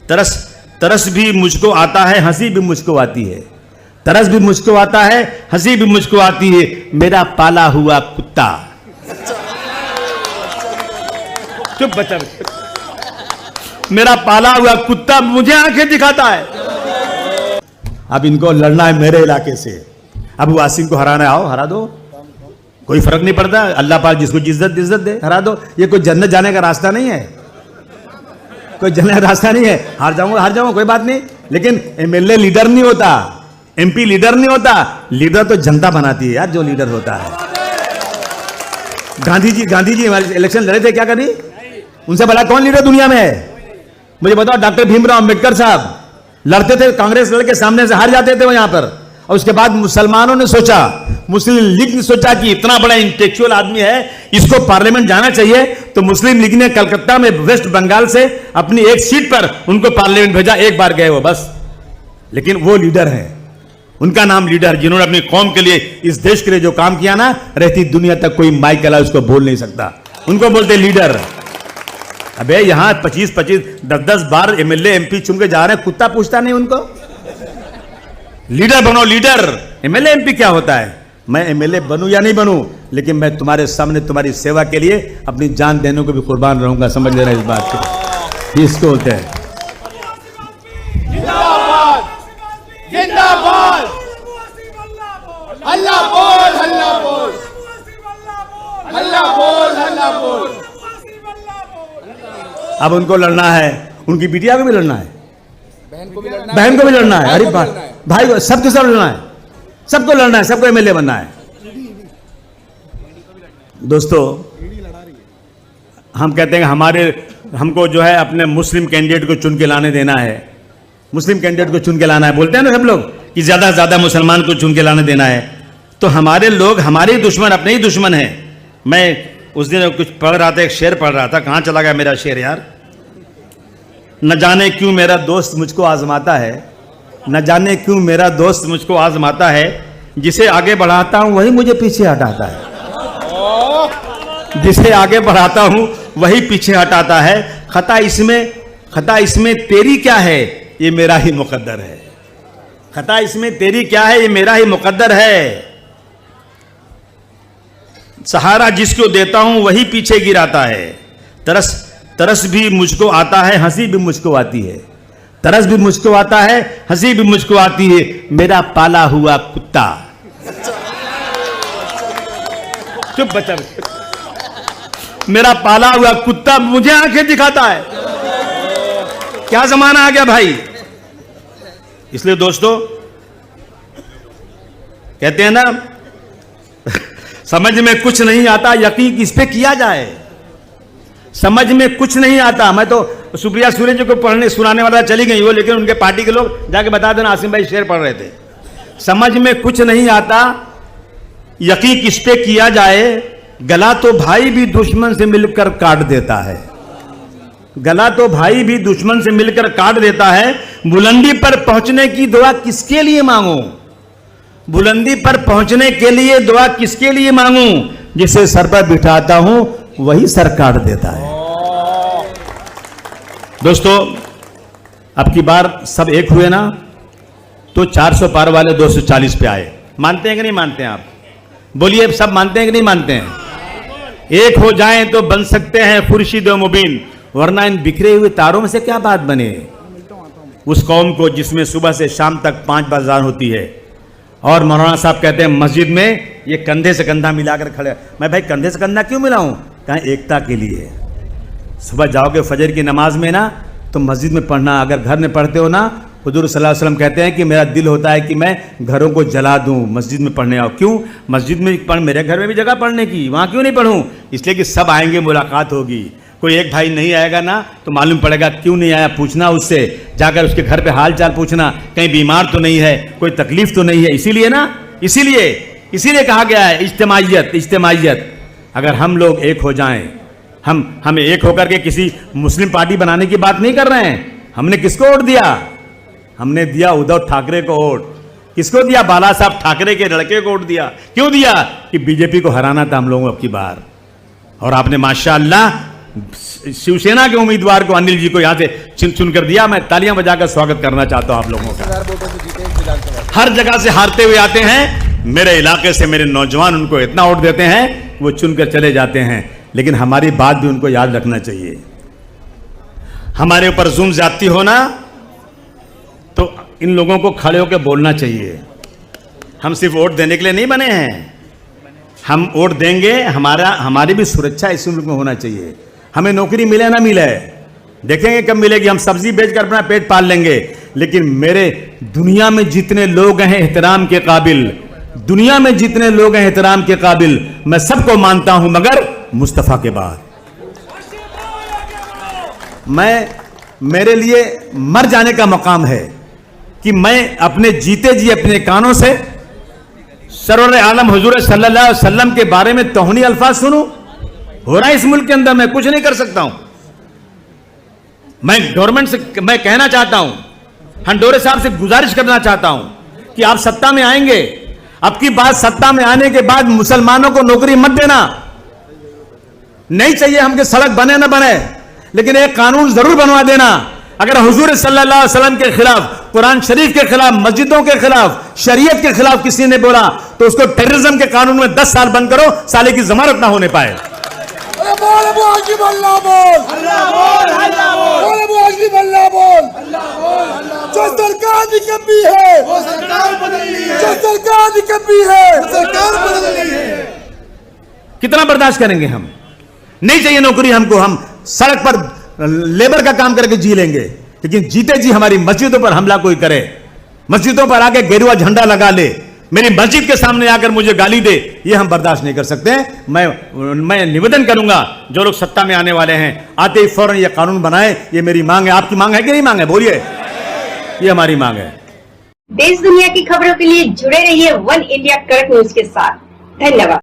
तरस तरस भी मुझको आता है, हंसी भी मुझको आती है। तरस भी मुझको आता है, हंसी भी मुझको आती है, मेरा पाला हुआ कुत्ता। चुप बच्चा, मेरा पाला हुआ कुत्ता मुझे आंखें दिखाता है। अब इनको लड़ना है मेरे इलाके से। अब वासिम को हराना, आओ हरा दो, कोई फर्क नहीं पड़ता। अल्लाह पाक जिसको इज्जत दे, हरा दो। ये कोई जन्नत जाने का रास्ता नहीं है, कोई जन्नत का रास्ता नहीं है। हार जाऊंगा कोई बात नहीं, लेकिन एमएलए लीडर नहीं होता, एमपी लीडर नहीं होता। लीडर तो जनता बनाती है यार, जो लीडर होता है। गांधी जी इलेक्शन लड़े थे, क्या करी? उनसे भला कौन लीडर दुनिया में है? मुझे बताओ। डॉक्टर भीमराव अंबेडकर साहब लड़ते थे, कांग्रेस लड़के सामने से हार जाते थे वहां पर। और उसके बाद मुसलमानों ने सोचा, मुस्लिम लीग ने सोचा कि इतना बड़ा इंटेलेक्चुअल आदमी है, इसको पार्लियामेंट जाना चाहिए। तो मुस्लिम लीग ने कलकत्ता में वेस्ट बंगाल से अपनी एक सीट पर उनको पार्लियामेंट भेजा। एक बार गए वो बस, लेकिन वो लीडर है, उनका नाम लीडर, जिन्होंने अपनी कौम के लिए, इस देश के लिए जो काम किया ना, रहती दुनिया तक कोई माइक अला उसको बोल नहीं सकता। उनको बोलते लीडर। अबे यहां 25-25, 10-10 बार एमएलए एमपी चुन के जा रहे हैं, कुत्ता पूछता नहीं उनको? लीडर बनो, लीडर। एमएलए एमपी क्या होता है? मैं एमएलए बनूं या नहीं बनूं, लेकिन मैं तुम्हारे सामने तुम्हारी सेवा के लिए अपनी जान देने को भी कुर्बान रहूंगा। समझ ले रहे इस बात को? इसको होते हैं जिंदाबाद, हल्ला बोल, हल्ला बोल, हल्ला बोल, हल्ला बोल। अब उनको लड़ना है, उनकी बिटिया को भी लड़ना है, बहन को भी लड़ना है। अरे भाई सबके सब लड़ना है, सबको लड़ना है, सबको एमएलए बनना है। दोस्तों, हम कहते हैं हमको जो है अपने मुस्लिम कैंडिडेट को चुन के लाने देना है, मुस्लिम कैंडिडेट को चुन के लाना है। बोलते हैं ना सब लोग कि ज्यादा से ज्यादा मुसलमान को चुन के लाने देना है। तो हमारे लोग हमारे ही दुश्मन, अपने ही दुश्मन हैं। मैं उस दिन कुछ पढ़ रहा था, एक शेर पढ़ रहा था, कहां चला गया मेरा शेर यार? न जाने क्यों मेरा दोस्त मुझको आजमाता है, न जाने क्यों मेरा दोस्त मुझको आजमाता है, जिसे आगे बढ़ाता हूं वही मुझे पीछे हटाता है। जिसे आगे बढ़ाता हूं वही पीछे हटाता है। खता इसमें तेरी क्या है, ये मेरा ही मुकद्दर है। खता इसमें तेरी क्या है, ये मेरा ही मुकद्दर है। सहारा जिसको देता हूं वही पीछे गिराता है। तरस भी मुझको आता है, हंसी भी मुझको आती है। तरस भी मुझको आता है, हंसी भी मुझको आती है, मेरा पाला हुआ कुत्ता। चुप बच्चा, मेरा पाला हुआ कुत्ता मुझे आंखें दिखाता है। क्या जमाना आ गया भाई। इसलिए दोस्तों कहते हैं ना, समझ में कुछ नहीं आता, यकीन किस पे किया जाए। समझ में कुछ नहीं आता। मैं तो सुप्रिया सूर्य जी को पढ़ने सुनाने वाला चली गई वो, लेकिन उनके पार्टी के लोग जाके बता देना आसिम भाई शेर पढ़ रहे थे। समझ में कुछ नहीं आता, यकीन किस पे किया जाए, गला तो भाई भी दुश्मन से मिलकर काट देता है। गला तो भाई भी दुश्मन से मिलकर काट देता है। बुलंदी पर पहुंचने की दुआ किसके लिए मांगूं? बुलंदी पर पहुंचने के लिए दुआ किसके लिए मांगूं? जिसे सर पर बिठाता हूं वही सर काट देता है। दोस्तों, अब की बार सब एक हुए ना, तो 400 पार वाले 240 पे आए। मानते हैं कि नहीं मानते हैं आप? बोलिए, सब मानते हैं कि नहीं मानते हैं? एक हो जाएं तो बन सकते हैं खुर्शीद व मुबीन, वरना इन बिखरे हुए तारों में से क्या बात बने। उस कौम को जिसमें सुबह से शाम तक 5 बाजार होती है, और मौलाना साहब कहते हैं मस्जिद में ये कंधे से कंधा मिलाकर खड़े। मैं भाई कंधे से कंधा क्यों मिलाऊं? कहें एकता के लिए। सुबह जाओगे फजर की नमाज में ना, तो मस्जिद में पढ़ना। अगर घर में पढ़ते हो ना, हुजूर सल्लल्लाहु अलैहि वसल्लम कहते हैं कि मेरा दिल होता है कि मैं घरों को जला दूं, मस्जिद में पढ़ने आओ। क्यों? मस्जिद में पढ़, मेरे घर में भी जगह पढ़ने की, वहाँ क्यों नहीं पढ़ूं? इसलिए कि सब आएंगे, मुलाकात होगी। कोई एक भाई नहीं आएगा ना, तो मालूम पड़ेगा क्यों नहीं आया, पूछना उससे, जाकर उसके घर पे हाल चाल पूछना, कहीं बीमार तो नहीं है, कोई तकलीफ तो नहीं है। इसीलिए ना, इसीलिए कहा गया है इज्तिमाइयत। अगर हम लोग एक हो जाएं, हम एक होकर के किसी मुस्लिम पार्टी बनाने की बात नहीं कर रहे हैं। हमने किसको वोट दिया? हमने दिया उद्धव ठाकरे को वोट। किसको दिया? बाला साहब ठाकरे के लड़के को वोट दिया। क्यों दिया? कि बीजेपी को हराना था हम लोगों को अब की बार। और आपने माशाअल्लाह शिवसेना के उम्मीदवार को, अनिल जी को यहां से चुन कर दिया। मैं तालियां बजाकर स्वागत करना चाहता हूं आप लोगों का। हर जगह से हारते हुए आते हैं, मेरे इलाके से मेरे नौजवान उनको इतना वोट देते हैं, वो चुनकर चले जाते हैं। लेकिन हमारी बात भी उनको याद रखना चाहिए। हमारे ऊपर जुल्म ज्यादती होना तो इन लोगों को खड़े होकर बोलना चाहिए। हम सिर्फ वोट देने के लिए नहीं बने हैं, हम वोट देंगे, हमारी भी सुरक्षा इस मुल्क में होना चाहिए। हमें नौकरी मिले ना मिले, देखेंगे कब मिलेगी, हम सब्जी बेचकर अपना पेट पाल लेंगे। लेकिन मेरे दुनिया में जितने लोग हैं एहतराम के काबिल, दुनिया में जितने लोग हैं एहतराम के काबिल, मैं सबको मानता हूं मगर मुस्तफा के बाद। मेरे लिए मर जाने का मकाम है कि मैं अपने जीते जी अपने कानों से सरवर आलम हुजूर सल्लल्लाहु अलैहि वसल्लम के बारे में तौहीनी अल्फाज सुनूं। हो रहा है इस मुल्क के अंदर, मैं कुछ नहीं कर सकता हूं। मैं गवर्नमेंट से मैं कहना चाहता हूं, हंडोरे साहब से गुजारिश करना चाहता हूं कि आप सत्ता में आएंगे, अब की बात सत्ता में आने के बाद मुसलमानों को नौकरी मत देना। नहीं चाहिए हमके सड़क बने ना बने, लेकिन एक कानून जरूर बनवा देना। अगर हुजूर सल्लल्लाहु अलैहि वसल्लम के खिलाफ, कुरान शरीफ के खिलाफ, मस्जिदों के खिलाफ, शरीयत के खिलाफ किसी ने बोला तो उसको टेररिज्म के कानून में 10 साल बंद करो, साले की जमानत ना होने पाए। बोल अबू हाशिम अल्लाह बोल, अल्लाह बोल, अल्लाह बोल, बोल अबू हाशिम अल्लाह बोल, अल्लाह बोल, अल्लाह। जो सरकार निकम्मी है वो सरकार बदलनी है, जो सरकार निकम्मी है वो सरकार बदलनी है। कितना बर्दाश्त करेंगे हम? नहीं चाहिए नौकरी हमको, हम सड़क पर लेबर का काम करके जी लेंगे। लेकिन जीते जी हमारी मस्जिदों पर हमला कोई करे, मस्जिदों पर आके गेरुआ झंडा लगा ले, मेरी मस्जिद के सामने आकर मुझे गाली दे, ये हम बर्दाश्त नहीं कर सकते हैं। मैं निवेदन करूंगा, जो लोग सत्ता में आने वाले हैं, आते ही फौरन ये कानून बनाए। ये मेरी मांग है। आपकी मांग है कि नहीं मांग है? बोलिए, ये हमारी मांग है। देश दुनिया की खबरों के लिए जुड़े रहिए वन इंडिया कड़क न्यूज के साथ। धन्यवाद।